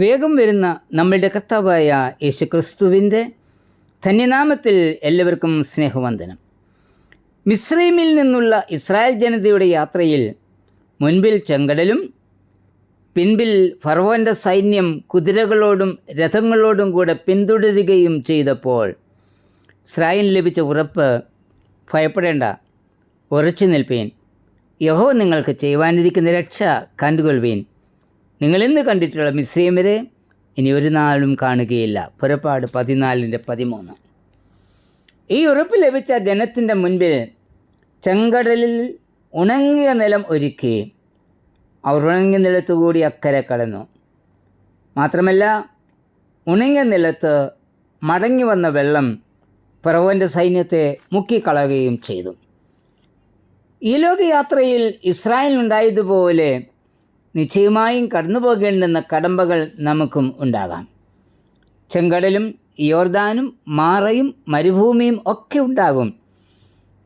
വേഗം വരുന്ന നമ്മളുടെ കർത്താവായ യേശുക്രിസ്തുവിൻ്റെ ധന്യനാമത്തിൽ എല്ലാവർക്കും സ്നേഹവന്ദനം. മിസ്രൈമിൽ നിന്നുള്ള ഇസ്രായേൽ ജനതയുടെ യാത്രയിൽ മുൻപിൽ ചെങ്കടലും പിൻപിൽ ഫറവോൻ്റെ സൈന്യം കുതിരകളോടും രഥങ്ങളോടും കൂടെ പിന്തുടരുകയും ചെയ്തപ്പോൾ ഇസ്രായേലിന് ലഭിച്ച ഉറപ്പ്, ഭയപ്പെടേണ്ട, ഉറച്ചു നിൽപ്പീൻ, യഹോവ നിങ്ങൾക്ക് ചെയ്യുവാനിരിക്കുന്ന രക്ഷ കണ്ടുകൊള്ളുവീൻ. നിങ്ങളിന്ന് കണ്ടിട്ടുള്ള മിസ്രൈമ്യരെ ഇനി ഒരു നാളും കാണുകയില്ല. പുറപ്പാട് 14:13. ഈ ഉറപ്പ് ലഭിച്ച ജനത്തിൻ്റെ മുൻപിൽ ചെങ്കടലിൽ ഉണങ്ങിയ നിലം ഒരുക്കി അവർ ഉണങ്ങിയ നിലത്തുകൂടി അക്കരെ കടന്നു. മാത്രമല്ല, ഉണങ്ങിയ നിലത്ത് മടങ്ങി വന്ന വെള്ളം ഫറവോൻ്റെ സൈന്യത്തെ മുക്കിക്കളയുകയും ചെയ്തു. ഈ ലോകയാത്രയിൽ ഇസ്രായേലിനുണ്ടായതുപോലെ നിശ്ചയമായും കടന്നു പോകേണ്ടുന്ന കടമ്പകൾ നമുക്കും ഉണ്ടാകാം. ചെങ്കടലും യോർദാനും മാറയും മരുഭൂമിയും ഒക്കെ ഉണ്ടാകും.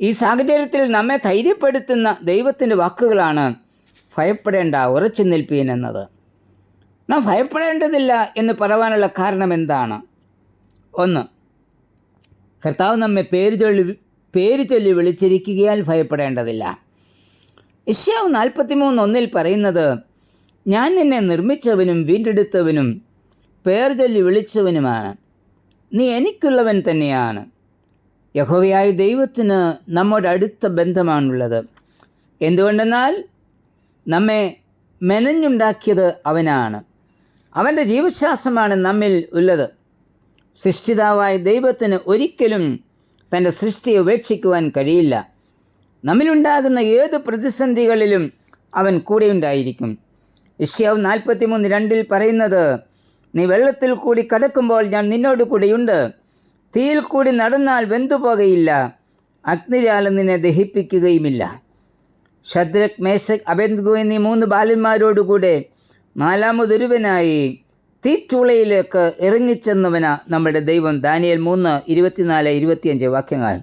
ഈ സാഹചര്യത്തിൽ നമ്മെ ധൈര്യപ്പെടുത്തുന്ന ദൈവത്തിൻ്റെ വാക്കുകളാണ് ഭയപ്പെടേണ്ട, ഉറച്ചു നിൽപ്പീൻ എന്നത്. നാം ഭയപ്പെടേണ്ടതില്ല എന്ന് പറയാനുള്ള കാരണം എന്താണ്? ഒന്ന്, കർത്താവ് നമ്മെ പേര് ചൊല്ലി വിളിച്ചിരിക്കുകയാൽ ഭയപ്പെടേണ്ടതില്ല. യെശയ്യാവ് 43:1 പറയുന്നത്, ഞാൻ നിന്നെ നിർമ്മിച്ചവനും വീണ്ടെടുത്തവനും പേർ ചൊല്ലി വിളിച്ചവനുമാണ്, നീ എനിക്കുള്ളവൻ തന്നെയാണ്. യഹോവയായ ദൈവത്തിന് നമ്മോട് അടുത്ത ബന്ധമാണുള്ളത്. എന്തുകൊണ്ടെന്നാൽ നമ്മെ മെനഞ്ഞുണ്ടാക്കിയത് അവനാണ്. അവൻ്റെ ജീവശ്വാസമാണ് നമ്മിൽ ഉള്ളത്. സൃഷ്ടിതാവായ ദൈവത്തിന് ഒരിക്കലും തൻ്റെ സൃഷ്ടിയെ ഉപേക്ഷിക്കുവാൻ കഴിയില്ല. നമ്മിലുണ്ടാകുന്ന ഏത് പ്രതിസന്ധികളിലും അവൻ കൂടെയുണ്ടായിരിക്കും. യെശയ്യാവ് 43:2 പറയുന്നത്, നീ വെള്ളത്തിൽ കൂടി കടക്കുമ്പോൾ ഞാൻ നിന്നോട് കൂടെയുണ്ട്, തീയിൽ കൂടി നടന്നാൽ വെന്തുപോകയില്ല, അഗ്നിജാലം നിന്നെ ദഹിപ്പിക്കുകയുമില്ല. ശദ്രക്, മേശക്, അബേദ്നെഗോ എന്നീ 3 ബാലന്മാരോടുകൂടെ 4മതൊരുവനായി തീച്ചൂളയിലേക്ക് ഇറങ്ങിച്ചെന്നവനാ നമ്മുടെ ദൈവം. ദാനിയേൽ 3:24-25 വാക്യങ്ങൾ.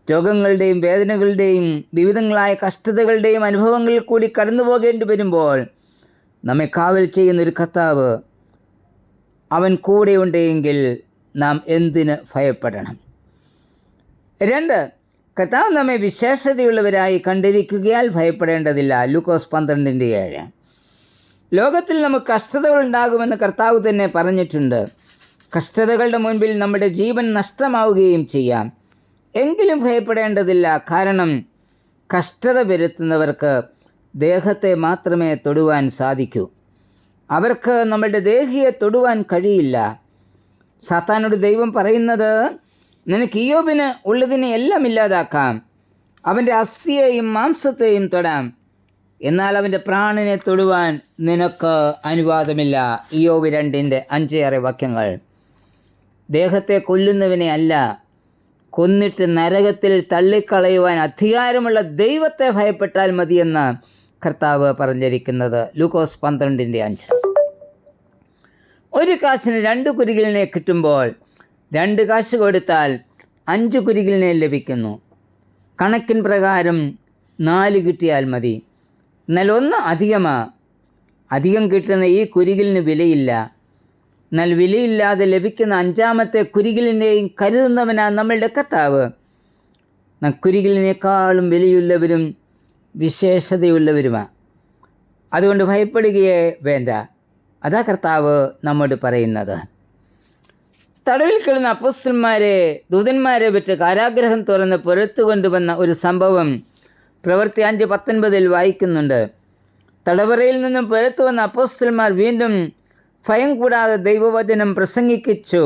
രോഗങ്ങളുടെയും വേദനകളുടെയും വിവിധങ്ങളായ കഷ്ടതകളുടെയും അനുഭവങ്ങളിൽ കൂടി കടന്നു പോകേണ്ടി വരുമ്പോൾ നമ്മെ കാവൽ ചെയ്യുന്നൊരു കർത്താവ്, അവൻ കൂടെയുണ്ടെങ്കിൽ നാം എന്തിന് ഭയപ്പെടണം? 2, കർത്താവ് നമ്മെ വിശേഷതയുള്ളവരായി കണ്ടിരിക്കുകയാൽ ഭയപ്പെടേണ്ടതില്ല. ലൂക്കോസ് 12:7. ലോകത്തിൽ നമുക്ക് കഷ്ടതകൾ ഉണ്ടാകുമെന്ന് കർത്താവ് തന്നെ പറഞ്ഞിട്ടുണ്ട്. കഷ്ടതകളുടെ മുൻപിൽ നമ്മുടെ ജീവൻ നഷ്ടമാവുകയും ചെയ്യാം. എങ്കിലും ഭയപ്പെടേണ്ടതില്ല. കാരണം കഷ്ടത വരുത്തുന്നവർക്ക് ദേഹത്തെ മാത്രമേ തൊടുവാൻ സാധിക്കൂ. അവർക്ക് നമ്മളുടെ ദേഹിയെ തൊടുവാൻ കഴിയില്ല. സാത്താനോട് ദൈവം പറയുന്നത്, നിനക്ക് ഇയ്യോബിന് ഉള്ളതിനെ എല്ലാം ഇല്ലാതാക്കാം, അവൻ്റെ അസ്ഥിയെയും മാംസത്തെയും തൊടാം, എന്നാൽ അവൻ്റെ പ്രാണനെ തൊടുവാൻ നിനക്ക് അനുവാദമില്ല. ഇയ്യോബ് 2:5-6 വാക്യങ്ങൾ. ദേഹത്തെ കൊല്ലുന്നവനെ അല്ല, കൊന്നിട്ട് നരകത്തിൽ തള്ളിക്കളയുവാൻ അധികാരമുള്ള ദൈവത്തെ ഭയപ്പെട്ടാൽ മതിയെന്ന് കർത്താവ് പറഞ്ഞിരിക്കുന്നത്. ലൂക്കോസ് 12:5. ഒരു കാശിന് 2 കുരികിലിനെ കിട്ടുമ്പോൾ 2 കാശ് കൊടുത്താൽ 5 കുരികിലിനെ ലഭിക്കുന്നു. കണക്കിൻ പ്രകാരം 4 കിട്ടിയാൽ മതി. എന്നാൽ 1 അധികം കിട്ടുന്ന ഈ കുരികിലിന് വിലയില്ല. എന്നാൽ വിലയില്ലാതെ ലഭിക്കുന്ന 5മത്തെ കുരികിലിനെയും കരുതുന്നവനാ നമ്മളുടെ കർത്താവ്. കുരികിലിനേക്കാളും വിലയുള്ളവരും വിശേഷതയുള്ളവരുമാണ്. അതുകൊണ്ട് ഭയപ്പെടുകയേ വേണ്ട. അതാ കർത്താവ് നമ്മോട് പറയുന്നത്. തടവിൽ കിടന്ന അപ്പോസ്തലന്മാരെ, ദൂതന്മാരെ വെച്ച് കാരാഗ്രഹം തുറന്ന് പുറത്തു കൊണ്ടുവന്ന ഒരു സംഭവം പ്രവൃത്തി 5:19 വായിക്കുന്നുണ്ട്. തടവറയിൽ നിന്നും പുറത്തു വന്ന അപ്പോസ്തലന്മാർ വീണ്ടും ഭയം കൂടാതെ ദൈവവചനം പ്രസംഗിച്ചു.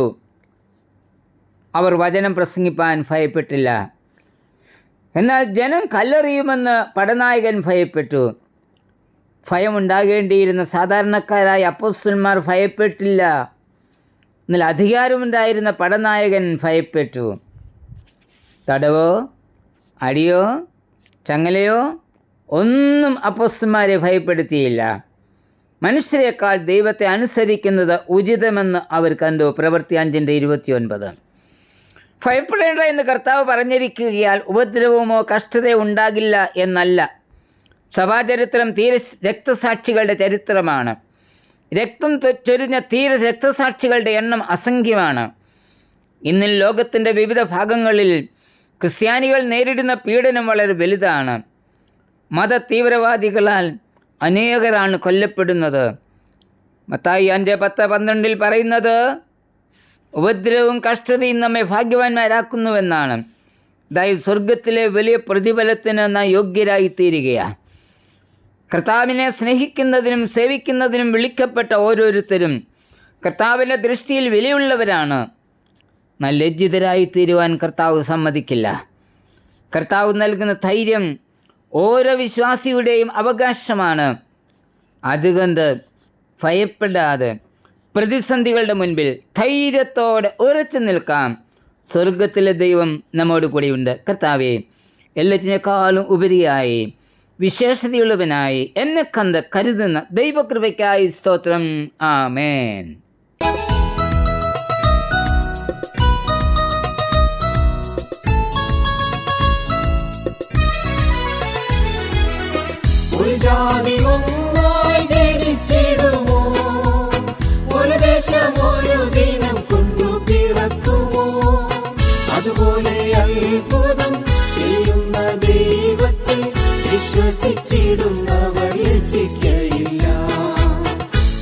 അവർ വചനം പ്രസംഗിപ്പാൻ ഭയപ്പെട്ടില്ല. എന്നാൽ ജനം കല്ലെറിയുമെന്ന് പടനായകൻ ഭയപ്പെട്ടു. ഭയമുണ്ടാകേണ്ടിയിരുന്ന സാധാരണക്കാരായ അപ്പോസ്തലന്മാർ ഭയപ്പെട്ടില്ല. എന്നാൽ അധികാരമുണ്ടായിരുന്ന പടനായകൻ ഭയപ്പെട്ടു. തടവോ അടിയോ ചങ്ങലയോ ഒന്നും അപ്പോസ്തലന്മാരെ ഭയപ്പെടുത്തിയില്ല. മനുഷ്യരെക്കാൾ ദൈവത്തെ അനുസരിക്കുന്നത് ഉചിതമെന്ന് അവർ കണ്ടു. പ്രവൃത്തി 5:29. ഭയപ്പെടേണ്ട എന്ന് കർത്താവ് പറഞ്ഞിരിക്കുകയാൽ ഉപദ്രവമോ കഷ്ടതയോ ഉണ്ടാകില്ല എന്നല്ല. സഭാചരിത്രം തീരെ രക്തസാക്ഷികളുടെ ചരിത്രമാണ്. രക്തം ചൊരിഞ്ഞ തീര രക്തസാക്ഷികളുടെ എണ്ണം അസംഖ്യമാണ്. ഇന്ന് ലോകത്തിൻ്റെ വിവിധ ഭാഗങ്ങളിൽ ക്രിസ്ത്യാനികൾ നേരിടുന്ന പീഡനം വളരെ വലുതാണ്. മത തീവ്രവാദികളാൽ അനേകരാണ് കൊല്ലപ്പെടുന്നത്. മത്തായി 5:10-12 പറയുന്നത് ഉപദ്രവവും കഷ്ടതയും നമ്മെ ഭാഗ്യവാന്മാരാക്കുന്നുവെന്നാണ്. അതായത് സ്വർഗത്തിലെ വലിയ പ്രതിഫലത്തിന് നാം യോഗ്യരായി തീരുകയാണ്. കർത്താവിനെ സ്നേഹിക്കുന്നതിനും സേവിക്കുന്നതിനും വിളിക്കപ്പെട്ട ഓരോരുത്തരും കർത്താവിൻ്റെ ദൃഷ്ടിയിൽ വിലയുള്ളവരാണ്. എന്നാൽ ലജ്ജിതരായി തീരുവാൻ കർത്താവ് സമ്മതിക്കില്ല. കർത്താവ് നൽകുന്ന ധൈര്യം ഓരോ വിശ്വാസിയുടെയും അവകാശമാണ്. അതുകൊണ്ട് ഭയപ്പെടാതെ പ്രതിസന്ധികളുടെ മുൻപിൽ ധൈര്യത്തോടെ ഉറച്ചു നിൽക്കാം. സ്വർഗത്തിലെ ദൈവം നമ്മോട് കൂടിയുണ്ട്. കർത്താവേ, എല്ലാറ്റിനേക്കാളും ഉപരിയായി വിശേഷതയുള്ളവനായി എന്നെ കണ്ട് കരുതുന്ന ദൈവകൃപയ്ക്കായി സ്തോത്രം. ആമേൻ. ഒരു ജാതി ഒന്നായി ജനിച്ചിടുമോ, ഒരു ദേശം ഒരു ദിനം കൊണ്ടു പിറക്കുമോ, അതുപോലെ അത്ഭുതം ചെയ്യുന്ന ദൈവത്തെ വിശ്വസിച്ചിടുന്നവർ ലജ്ജിക്കയില്ല.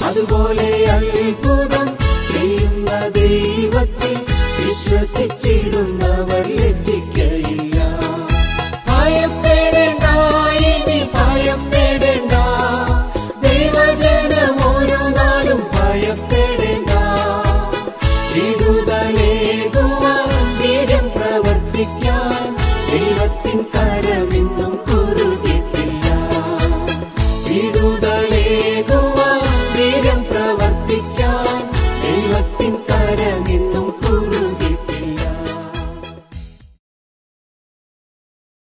അതുപോലെ അത്ഭുതം ചെയ്യുന്ന ദൈവത്തെ വിശ്വസിച്ചിടുന്നവർ ലജ്ജിക്കയില്ല. ഭയപ്പെടേണ്ട, ഇനി ഭയപ്പെടേണ്ട, ദൈവജനം ഒരു നാളും ഭയപ്പെടേണ്ട. വിടുതലേകുവാൻ വീര്യം പ്രവർത്തിക്കാൻ ദൈവത്തിൻ കരമിന്നും കുറുകിട്ടില്ല. വിടുതലേകുവാൻ വീര്യം പ്രവർത്തിക്കാൻ